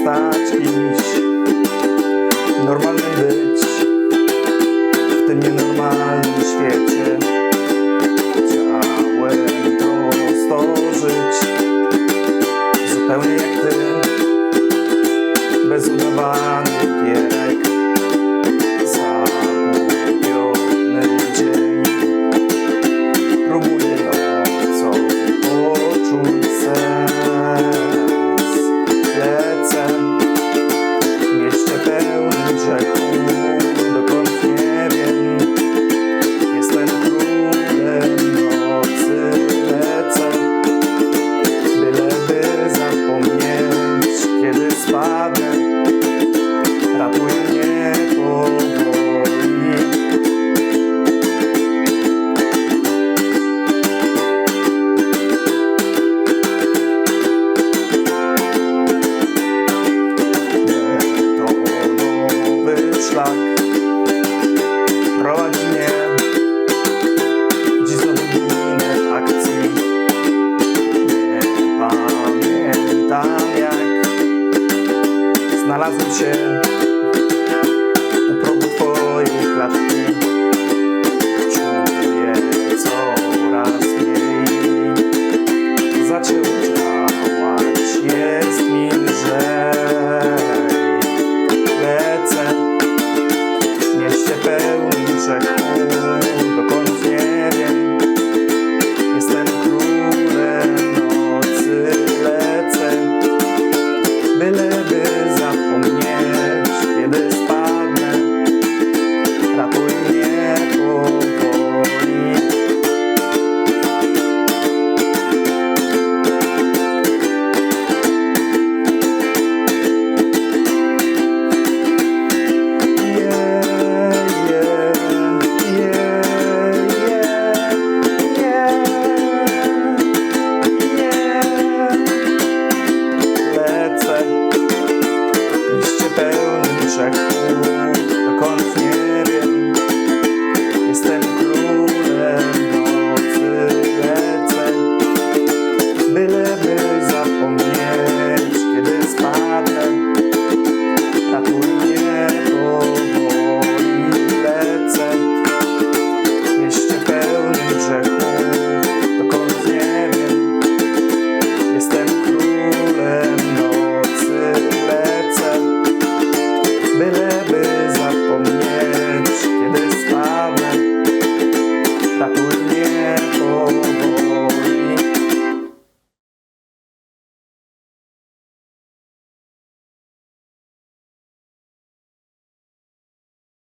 przestać kimś normalnym być w tym nienormalnym świecie. Chciałem prosto żyć, zupełnie jak ty, bez udawanych gierek. Zagubiony dzień, próbuję nocą poczuć sens. Lecę w mieście pełnym grzechu, dokąd nie wiem. Jestem królem nocy, lecę, byleby zapomnieć, kiedy spadnę. Ratuje mnie powoli. Betonowy szlak prowadzi mnie dziś znowu ginę w akcji. Nie pamiętam jak znalazłem się